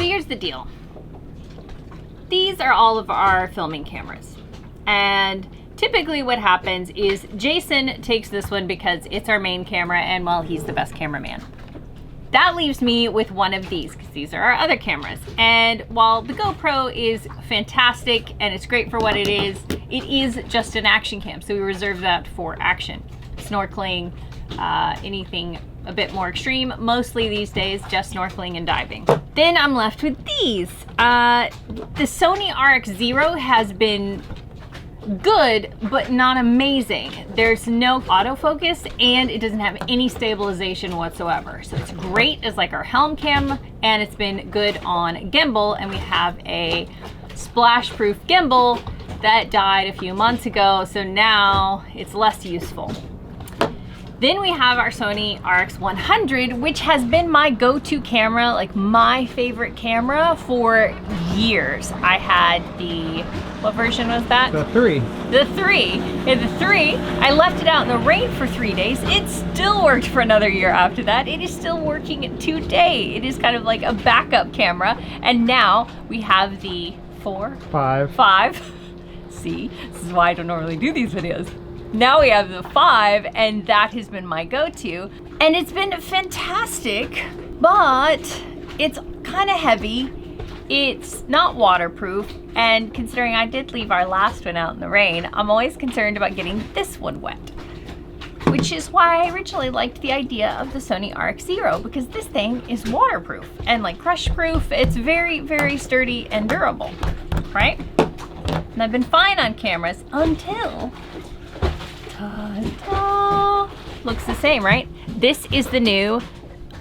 here's the deal. These are all of our filming cameras. And typically what happens is Jason takes this one because it's our main camera and, well, he's the best cameraman. That leaves me with one of these because these are our other cameras. And while the GoPro is fantastic and it's great for what it is just an action cam. So we reserve that for action, snorkeling, anything a bit more extreme. Mostly these days, just snorkeling and diving. Then I'm left with these. The Sony RX0 has been good, but not amazing. There's no autofocus and it doesn't have any stabilization whatsoever. So it's great as like our helm cam, and it's been good on gimbal, and we have a splash-proof gimbal that died a few months ago, so now it's less useful. Then we have our Sony RX100, which has been my go-to camera, like my favorite camera for years. I had the, what version was that? The 3. The 3. Yeah, the 3. I left it out in the rain for 3 days. It still worked for another year after that. It is still working today. It is kind of like a backup camera. And now we have the 4? 5. See, this is why I don't normally do these videos. Now we have the 5, and that has been my go-to. And it's been fantastic, but it's kind of heavy. It's not waterproof, and considering I did leave our last one out in the rain, I'm always concerned about getting this one wet. Which is why I originally liked the idea of the Sony RX0, because this thing is waterproof and like crush-proof. It's very, very sturdy and durable, right? And I've been fine on cameras until ta-da. Looks the same, right? This is the new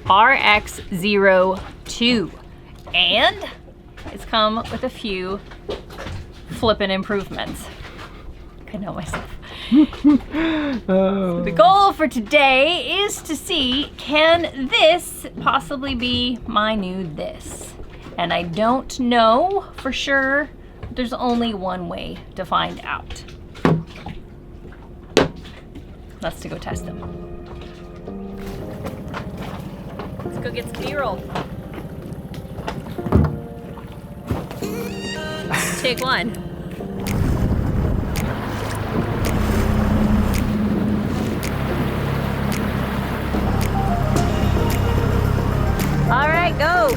RX02, and it's come with a few flippin' improvements. I know myself. So the goal for today is to see, can this possibly be my new this? And I don't know for sure. There's only one way to find out. Let's go test them. Let's go get some B-roll. Take one. All right, go.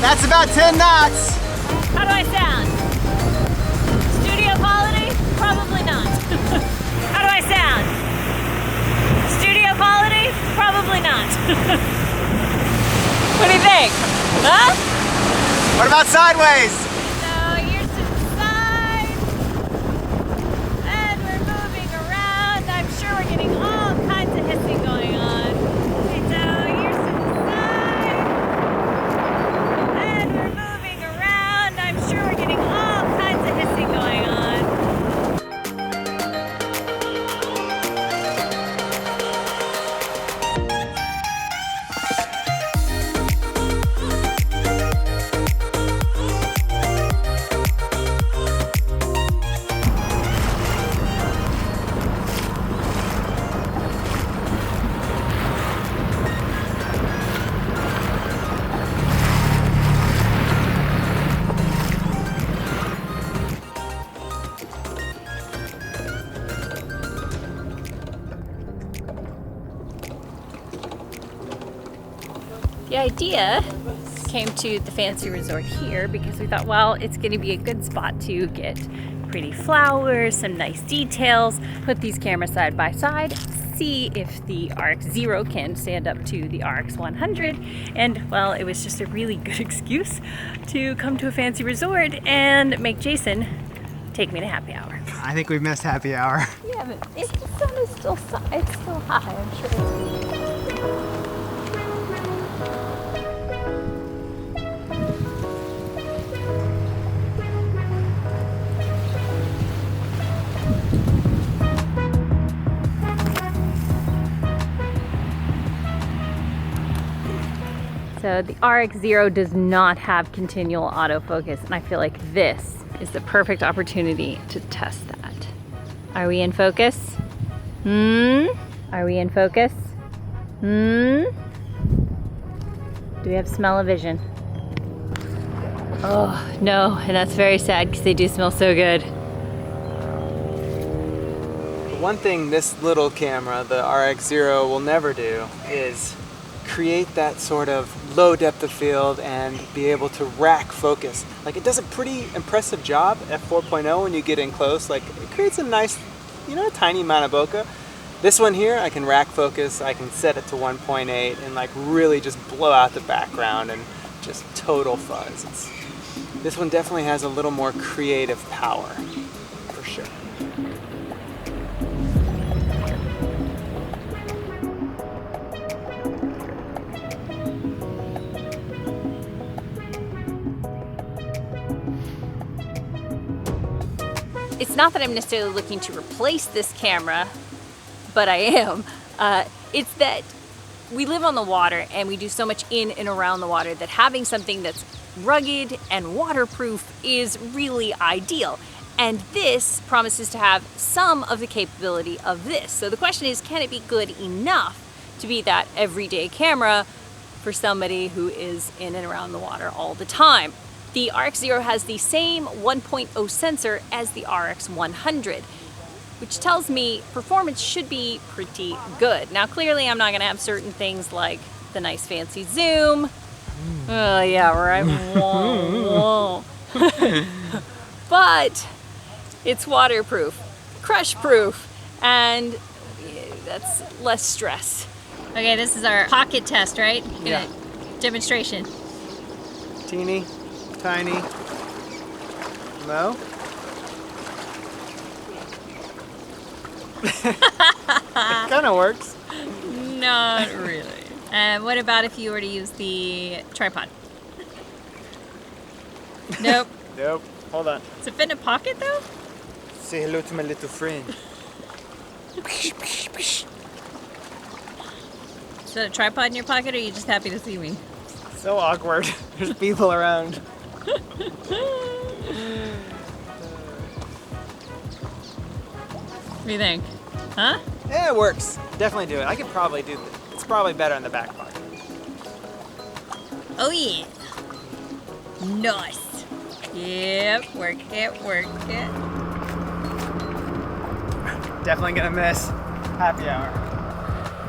That's about 10 knots. How do I sound? Studio quality? Probably not. How do I sound? Studio quality? Probably not. What do you think? Huh? What about sideways? So here's to the side. And we're moving around. I'm sure we're getting all kinds of hissing going on. So here's to the side. And we're moving around. I'm sure we're getting all kinds of hissing going on. The idea came to the fancy resort here because we thought, well, it's going to be a good spot to get pretty flowers, some nice details, put these cameras side by side, see if the RX0 can stand up to the RX100. And well, it was just a really good excuse to come to a fancy resort and make Jason take me to happy hour. I think we've missed happy hour. Yeah, but the sun is still it's still high, I'm sure. So the RX0 does not have continual autofocus, and I feel like this is the perfect opportunity to test that. Are we in focus? Are we in focus? Do we have smell-o-vision? Oh, no, and that's very sad because they do smell so good. One thing this little camera, the RX0, will never do is create that sort of low depth of field and be able to rack focus. Like, it does a pretty impressive job at 4.0 when you get in close. Like, it creates a nice, you know, a tiny amount of bokeh. This one here, I can rack focus, I can set it to 1.8 and like really just blow out the background and just total fuzz. This one definitely has a little more creative power, for sure. It's not that I'm necessarily looking to replace this camera, but I am. It's that we live on the water and we do so much in and around the water that having something that's rugged and waterproof is really ideal. And this promises to have some of the capability of this. So the question is, can it be good enough to be that everyday camera for somebody who is in and around the water all the time? The RX0 has the same 1.0 sensor as the RX100, which tells me performance should be pretty good. Now, clearly I'm not gonna have certain things like the nice fancy zoom. Oh yeah, right. Whoa, whoa. But it's waterproof, crush proof, and that's less stress. Okay, this is our pocket test, right? Yeah. Demonstration. Teeny, tiny, low. It kind of works. Not really. And what about if you were to use the tripod? Nope. Nope. Hold on. Does it fit in a pocket though? Say hello to my little friend. Is that a tripod in your pocket, or are you just happy to see me? So awkward. There's people around. What do you think? Huh? Yeah, it works. Definitely do it. I could probably do this. It's probably better in the back pocket. Oh yeah. Nice. Yep, work it, work it. Definitely gonna miss happy hour.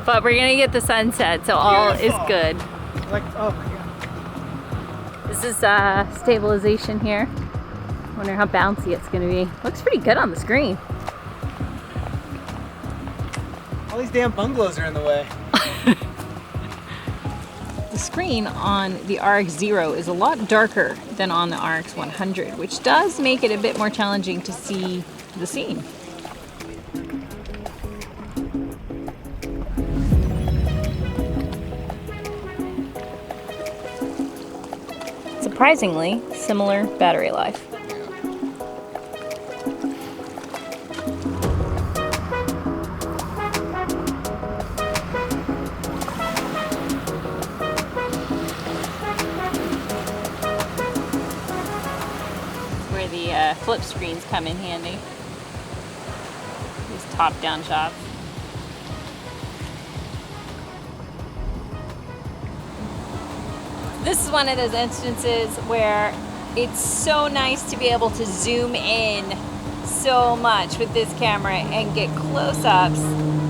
But we're gonna get the sunset, so all is Beautiful. good. Like, oh my god. This is stabilization here. Wonder how bouncy it's gonna be. Looks pretty good on the screen. All these damn bungalows are in the way. The screen on the RX0 is a lot darker than on the RX100, which does make it a bit more challenging to see the scene. Surprisingly, similar battery life. Where the flip screens come in handy. These top-down shots. This is one of those instances where it's so nice to be able to zoom in so much with this camera and get close-ups,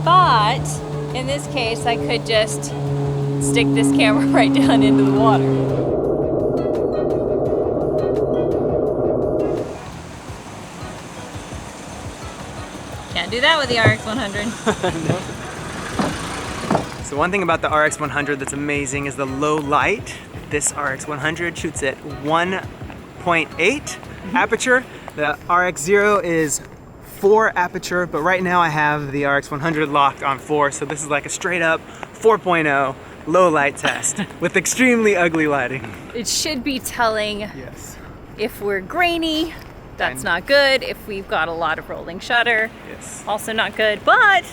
but in this case I could just stick this camera right down into the water. Can't do that with the RX100. No. So one thing about the RX100 that's amazing is the low light. This RX100 shoots at 1.8 aperture, The RX0 is 4 aperture, but right now I have the RX100 locked on 4, so this is like a straight up 4.0 low light test with extremely ugly lighting. It should be telling Yes. if we're grainy, that's And- not good. If we've got a lot of rolling shutter, Yes. also not good. But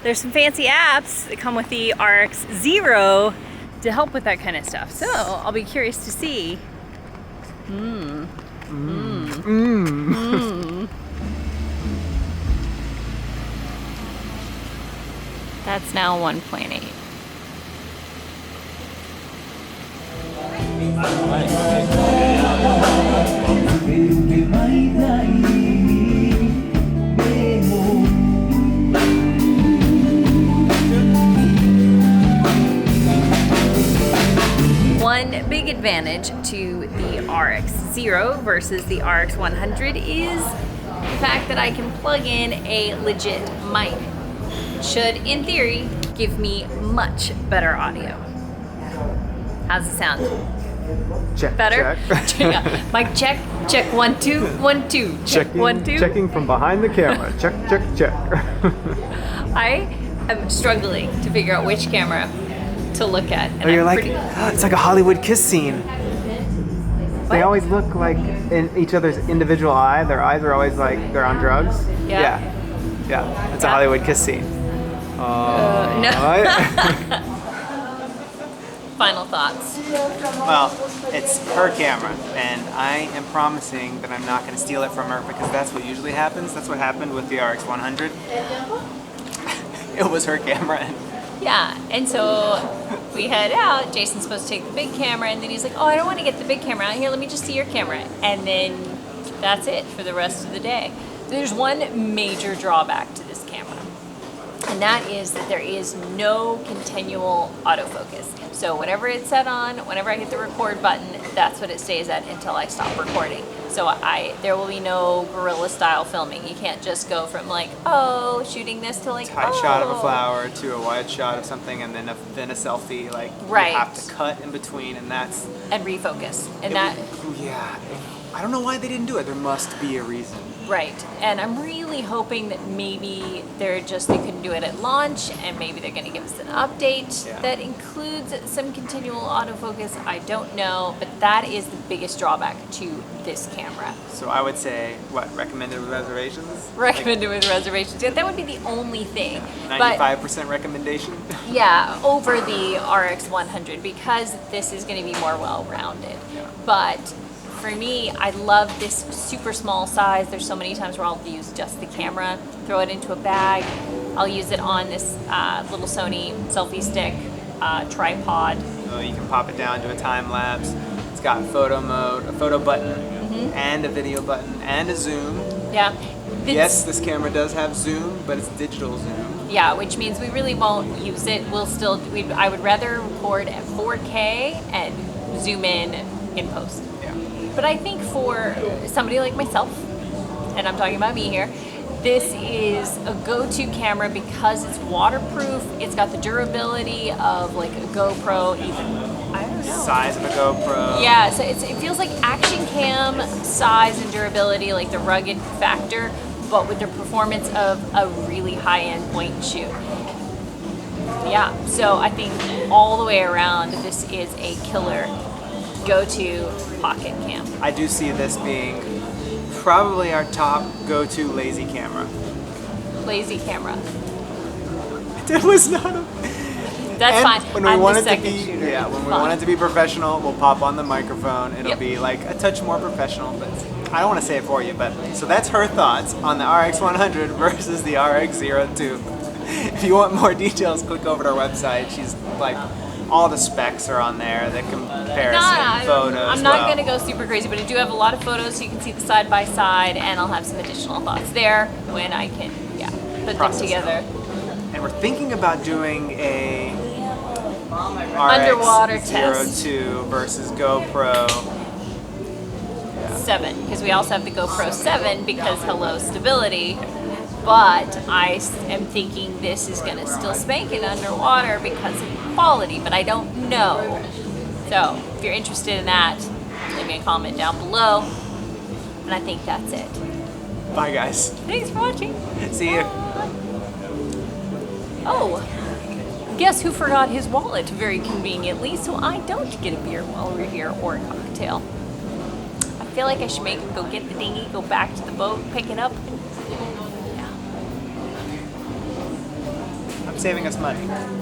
there's some fancy apps that come with the RX0 to help with that kind of stuff. So I'll be curious to see. That's now 1.8. One big advantage to the RX0 versus the RX100 is the fact that I can plug in a legit mic. Should, in theory, give me much better audio. How's it sound? Check. Better? Check. Yeah. Mic check. Check 1 2 1 2. Check Checking, 1 2. checking from behind the camera. Check, check, check. I am struggling to figure out which camera to look at. And Oh, you're I'm like, pretty- it's like a Hollywood kiss scene. They What? always look like in each other's individual eye. Their eyes are always like they're on drugs. Yeah. Yeah. It's a Yeah. Hollywood kiss scene. no. Right? Final thoughts. Well, it's her camera, and I am promising that I'm not going to steal it from her because that's what usually happens. That's what happened with the RX100. It was her camera. And Yeah, and so we head out. Jason's supposed to take the big camera, and then he's like, "Oh, I don't want to get the big camera out here. Let me just see your camera." And then that's it for the rest of the day. There's one major drawback to this camera, and that is that there is no continual autofocus. So whenever it's set on, whenever I hit the record button, that's what it stays at until I stop recording. So there will be no guerrilla style filming. You can't just go from like, oh, shooting this to like, tight oh. shot of a flower to a wide shot of something, and then a selfie. Like Right. you have to cut in between, and that's And refocus. And it that, would- yeah. I don't know why they didn't do it. There must be a reason. right. And I'm really hoping that maybe they couldn't do it at launch, and maybe they're going to give us an update Yeah. that includes some continual autofocus. I don't know, but that is the biggest drawback to this camera. So I would say, what, recommended with reservations? Recommended with reservations. Yeah, that would be the only thing. But 95% recommendation. yeah, over the RX100 because this is going to be more well-rounded. Yeah. But for me, I love this super small size. There's so many times where I'll use just the camera, throw it into a bag. I'll use it on this little Sony selfie stick tripod. So you can pop it down to a time lapse. It's got photo mode, a photo button, and a video button, and a zoom. Yeah. Yes, this camera does have zoom, but it's digital zoom. Yeah, which means we really won't use it. I would rather record at 4K and zoom in post. Yeah. But I think for somebody like myself, and I'm talking about me here, this is a go-to camera because it's waterproof. It's got the durability of like a GoPro, even, I don't know. Size of a GoPro. Yeah, so it feels like action cam size and durability, like the rugged factor, but with the performance of a really high-end point and shoot. Yeah, so I think all the way around, this is a killer go-to pocket cam. I do see this being probably our top go-to lazy camera. Lazy camera. It was not a... That's And fine. When we I'm want the it to second be, shooter. yeah, when we Fine. want it to be professional, we'll pop on the microphone. It'll Yep. be like a touch more professional, but I don't want to say it for you. But so that's her thoughts on the RX100 versus the RX02. If you want more details, click over to our website. She's like, all the specs are on there. The comparison photos. I'm not going to go super crazy, but I do have a lot of photos so you can see the side by side, and I'll have some additional thoughts there when I can, put Process them together. And we're thinking about doing a Underwater test. RX02 versus GoPro. 7, because we also have the GoPro 7 because hello stability. But I am thinking this is going to still spank it underwater because of quality, but I don't know. So if you're interested in that, leave me a comment down below, and And I think that's it. Bye, guys. Thanks for watching. See you. Oh, guess who forgot his wallet very conveniently, so I don't get a beer while we're here or a cocktail. I feel like I should go get the dinghy, go back to the boat, pick it up. I'm saving us money.